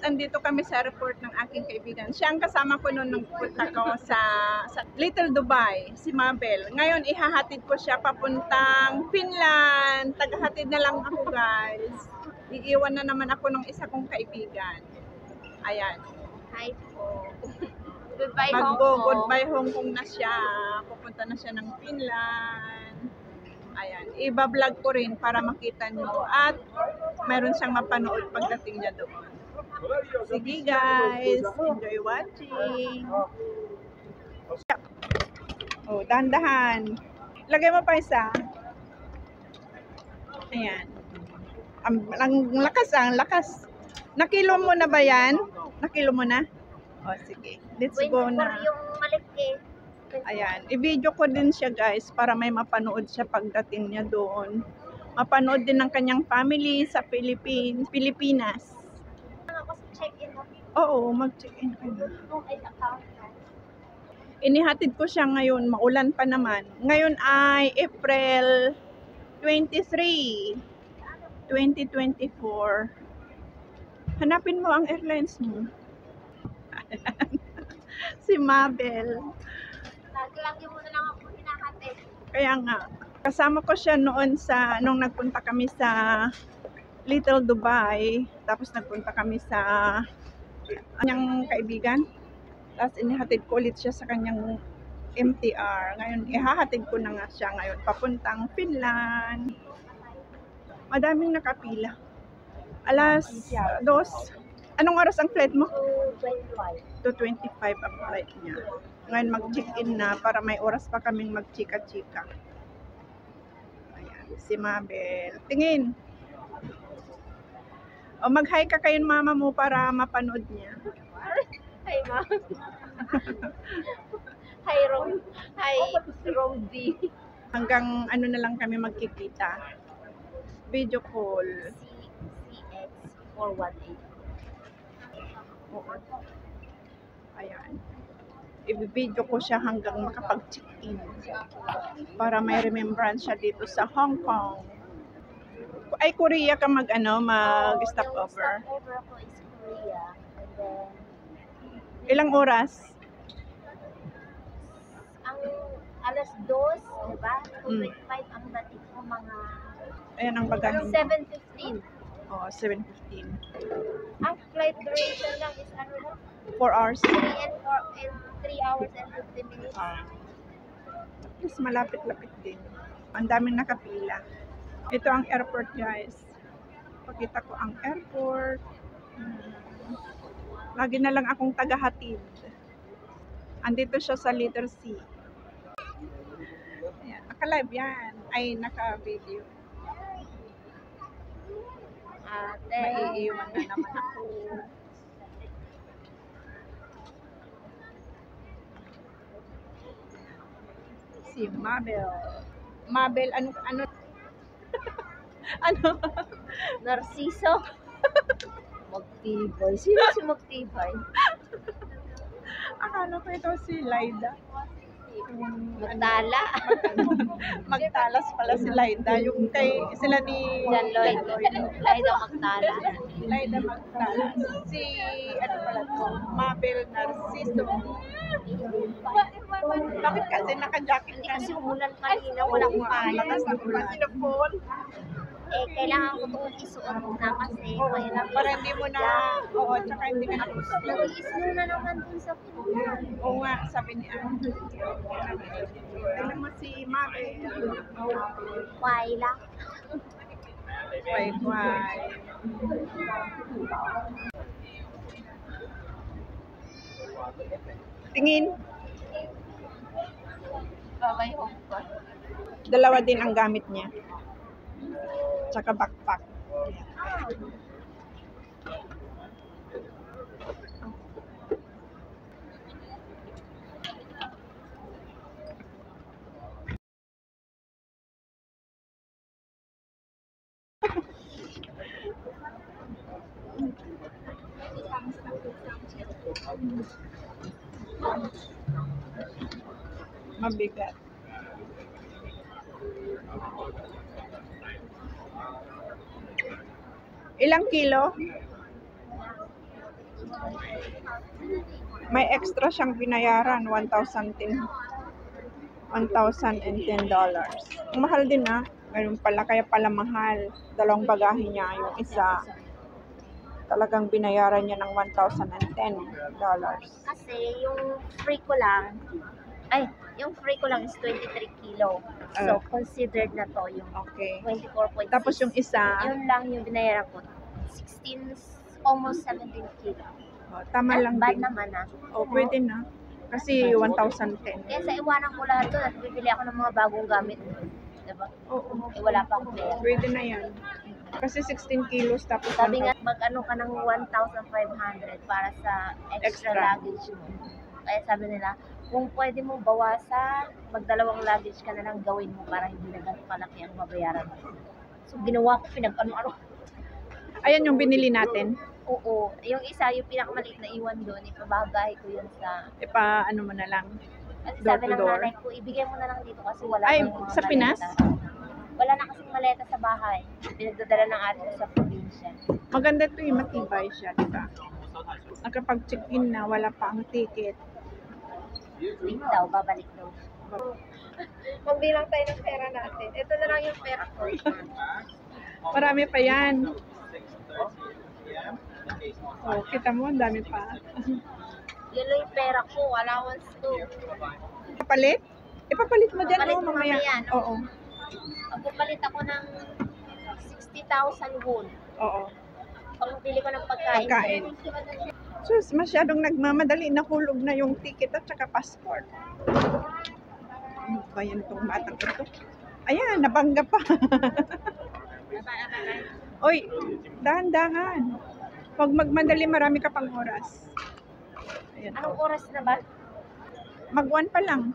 guys, andito kami sa airport ng aking kaibigan. Siya ang kasama ko noon nung punta ko sa Little Dubai, si Mabel. Ngayon, ihahatid ko siya papuntang Finland. Tagahatid na lang ako, guys. Iiwan na naman ako ng isa kong kaibigan. Ayan. Hi po. Goodbye Hong Kong. Goodbye Hong Kong na siya. Pupunta na siya ng Finland. Ayan. Iba-vlog ko rin para makita nyo. At mayroon siyang mapanood pagdating niya doon. Sige guys. Enjoy watching. Oh, dahan-dahan. Lagay mo pa isa. Ayan. Ang lakas. Nakilo mo na ba yan? Nakilo mo na? O, sige. Let's go na. Yung malaki. Ayan. I-video ko din siya, guys, para may mapanood siya pagdating niya doon. Mapanood din ng kanyang family sa Pilipinas. Ako sa check-in mo. Oo, mag-check-in ka na. Inihatid ko siya ngayon. Maulan pa naman. Ngayon ay April 23, 2024. Hanapin mo ang airlines mo. Si Mabel. Lagi mo na lang ako hinahatid. Kaya nga, kasama ko siya noon nung nagpunta kami sa Little Dubai. Tapos nagpunta kami sa kanyang kaibigan. Tapos inihatid ko ulit siya sa kanyang MTR. Ngayon, ihahatid ko na nga siya ngayon. Papuntang Finland. Madaming nakapila. Alas 2. Anong oras ang flight mo? 2:25 ang flight niya. Ngayon mag-check-in na para may oras pa kaming mag-chika-chika. Ayan, si Mabel. Tingin. O mag-hi ka kayo mama mo para mapanood niya. Hi, ma. Hi, Rosie. Hanggang ano na lang kami magkikita. Video call. CX 418. Oo. Ayan. I-video ko siya hanggang makapag-check-in. Para may remembrance siya dito sa Hong Kong. Ay, Korea ka mag-stop over. Stop over ako is Korea. And then, Ilang oras? ang alas 2, diba? 2:25 ang dating ko mga Ayan ang bagahe. 7:15. Oh, 7:15. Ang flight duration lang is 4 hours. 3 hours and 50 minutes. Mas malapit-lapit din. Ang daming nakapila. Ito ang airport, guys. Pakita ko ang airport. Lagi na lang akong tagahatid. Andito siya sa letter C. Ayan. Naka-live yan. Ay, naka-video. Maiiwan na naman ako. Si Mabel. Mabel, ano? Ano? Narciso. Magtibay. Sino si Magtibay? Akala ko ito si Laida. Magtala. Magtalas pala si Laida. Yung sila ni John Lloyd. Laida Magtala. Laida Magtalas. Si, ano pala to? Mabel Narciso. Bakit kasi naka-jacket Hindi ka? kasi umulan kanina. Walang pala. Lakas ng sinapon. Kailangan ko itong isuot na kasi mahirap. Para hindi mo na, oo, tsaka hindi ka na Nag-iisno na naman dun sa punan. Oo nga, sabi ni Anne. Tignan mo si Mabel. Why lang? Why. Tingin. Babay home ko. Dalawa din ang gamit niya. Tsaka backpack. Mabigat. Ilang kilo? May extra siyang binayaran, $1,010. Ang mahal din na. Ganun pala, kaya pala mahal. Dalawang bagahe niya. Yung isa, talagang binayaran niya ng $1,010. Kasi yung free ko lang is 23 kilo. So, considered na to yung Okay. 24.6. Tapos yung isa, Yun lang yung binayaran ko. 16, almost 17 kilo. tama lang Bad din. naman ah. Pwede na. Kasi 1,010. Kaya sa iwanan ko lahat doon at bibili ako ng mga bagong gamit. Diba? Oo. Wala pa akong pera. Pwede na yan. Kasi 16 kilos tapos Sabi nga, mag-ano ka ng 1,500 para sa extra Extra. luggage mo. Kaya sabi nila, kung pwede mong bawasan, magdalawang luggage ka na lang gawin mo para hindi na ganun kalaki ang mabayaran mo. So, ginawa ko, pinag-ano-ano. Ayan yung binili natin. Oo. Yung isa, yung pinakamaliit na iwan doon, ipabagay ko yun sa... Ano mo na lang. Kasi Door sabi to ng door. nanay ko, ibigay mo na lang dito kasi wala Ay, na yung mga sa Pinas? maleta. Wala na kasing maleta sa bahay. Pinagdadala ng ate ko sa probinsya. Maganda to yung matibay siya, di ba? Nakapag-check-in na, wala pa ang ticket. Wait daw, babalik daw. Magbilang tayo ng pera natin. Ito na lang yung pera ko. Marami pa yan. Oh, kita mo, ang dami pa. Yun lang yung pera ko, allowance to. Papalit? Ipapalit mo dyan, Papalit oh, mo mamaya. mamaya, no? Oo. Magpapalit ako ng 60,000 won. Oo. Pambili ko ng pagkain. Pagkain. Sus, masyadong nagmamadali. Nahulog na yung ticket at saka passport. Ano ba yan itong batang ito? Ayan, nabangga pa. Oy, dahan-dahan. Huwag magmadali, marami ka pang oras. Ayan. Anong oras na ba? Mag-1 pa lang.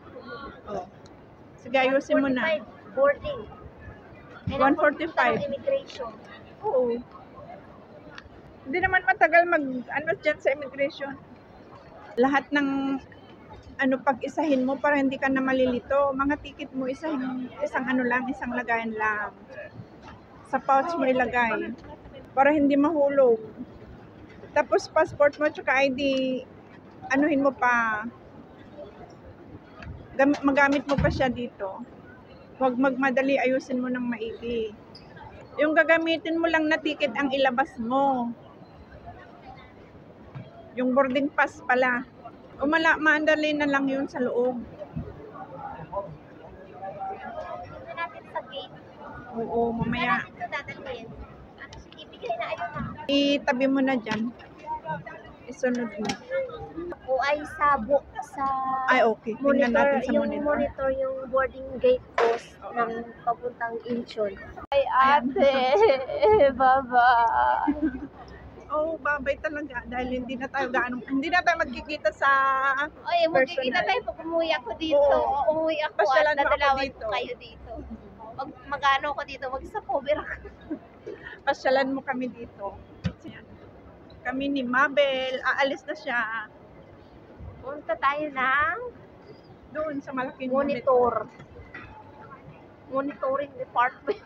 Oh. Sige, ayusin mo na. 1:45, boarding. 1:45. Immigration. Oo. Hindi naman matagal dyan sa immigration. Lahat ng pag-isahin mo para hindi ka na malilito. Mga ticket mo, isang isang lagayan lang. Sa pouch mo ilagay. Para hindi mahulog. Tapos passport mo tsaka ID, anuhin mo pa. Magamit mo pa siya dito. Huwag magmadali, ayusin mo ng maigi. Yung gagamitin mo lang na ticket ang ilabas mo. Yung boarding pass pala. Maandali na lang yun sa loob. Ito natin sa gate. Oo, mamaya. Saan natin ito dadalhin? Sige, ibigay na ayun na. Itabi mo na dyan. Isunod mo. O ay sa Ay, okay. Tingnan monitor, natin sa yung monitor. monitor yung boarding gate post ng papuntang Incheon. Ay ate, baba. Oh, babay talaga. Dahil hindi na tayo magkikita sa Ay, magkikita personal. tayo pag umuwi ako dito. Oo. Umuwi ako Pasyalan at mo ako dadalawan dito. ko kayo dito. Mag-ano ako dito, mag-sapover ako. Pasyalan mo kami dito. Ayan. Kami ni Mabel. Aalis na siya. Punta tayo ng Doon sa malaking monitor. Monitoring department.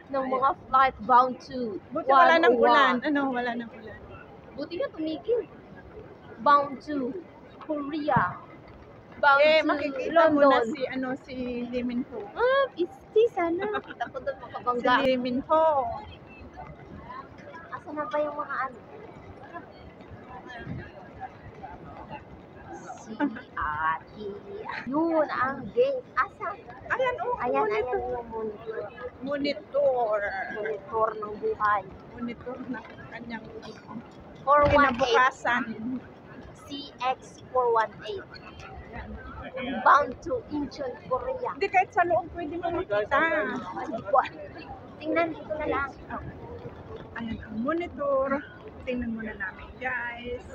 ng mga flight bound to Buti wala ng 101. ulan. Wala ng ulan. Buti nga tumigil. Bound to Korea. Bound to Makikita mo na London. si Lee Min Ho. Isti sana. Kita ko doon Si makabangga. Lee Min Ho. Asa na ba yung mga ano? Si Ate. Yun ang gate. Asa? Ayan, Ayan monitor. yung monitor. Monitor. Monitor ng buhay. Monitor na kanyang 418. kinabukasan. CX418. Bound to Incheon, Korea. Hindi, kahit sa loob pwede mo makita. Tingnan dito na lang. Ayan ang monitor. Tingnan muna namin, guys.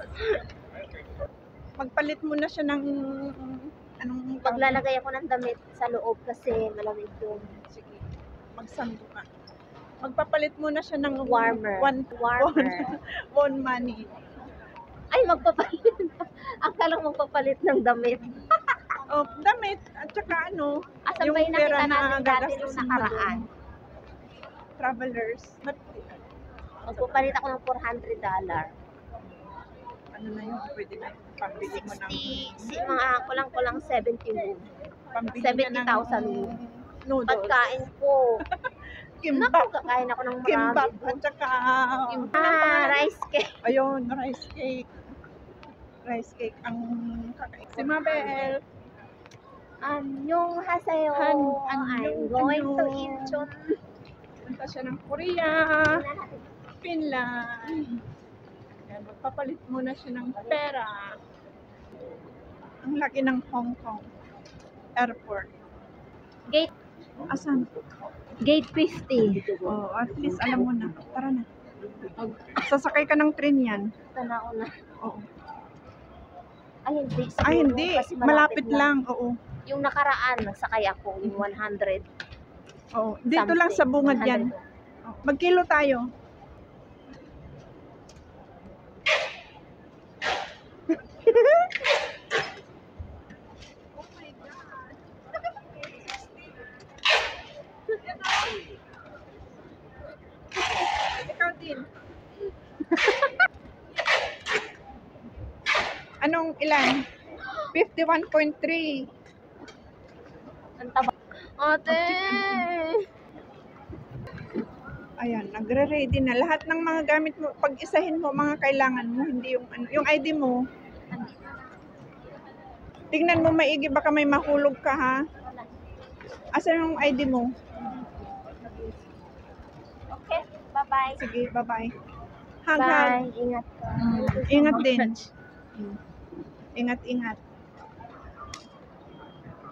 Magpalit muna siya ng Maglalagay ako ng damit sa loob kasi malamig doon. Sige, magsando ka. Magpapalit muna siya ng Warmer. Warmer. One money. Ay, magpapalit. Akala ko magpapalit ng damit. Oh, damit at saka Asan yung ba yung pera nakita na natin dati nung gagastusin mo nakaraan? doon. Travelers. But, Magpapalit ako ng $400. ano na yun, pwede na pambili mo ng 60, mga kulang-kulang 70 mo. pambili 70,000 ka ng noodles. Pagkain ko. Kimbap. Naku, kakain ako ng marami. Kimbap at saka Rice cake. ayun, rice cake. Rice cake ang kakain. Si Mabel. 안녕하세요. I'm going to Incheon. Punta siya ng Korea. Finland. Yan, magpapalit muna siya ng pera. Ang laki ng Hong Kong airport. Gate Asan? Gate 50. Oh, at least alam mo na. Tara na. Sasakay ka ng train yan. Tanaw na. Oo. Ay, hindi. Siguro, Ay, hindi. kasi Malapit lang. Oo. Yung nakaraan, nagsakay ako, yung 100. Oo. Dito lang sa bungad yan. Oo. Magkilo tayo. Ikaw din. Anong ilan? 51.3. Ang taba. Ate! Ayan, nagre-ready na. Lahat ng mga gamit mo, pag-isahin mo, mga kailangan mo, hindi yung, ano, yung ID mo. Tingnan mo maigi, baka may mahulog ka, ha? Asan yung ID mo? Okay, bye-bye. Sige, bye-bye. Hug, hug. Bye. Ingat ka. Ingat din. Ingat.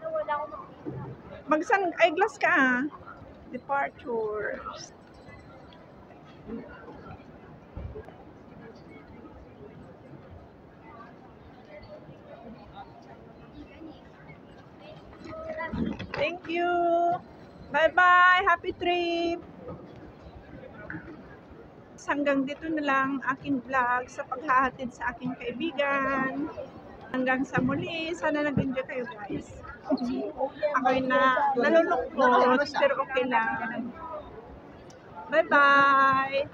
Wala akong Magsan eyeglass ka, ha? Departures. Thank you. Bye-bye. Happy trip. Hanggang dito na lang aking vlog sa paghahatid sa aking kaibigan. Hanggang sa muli. Sana nag-enjoy kayo, guys. Ako'y nalulungkot, pero okay lang. Bye-bye.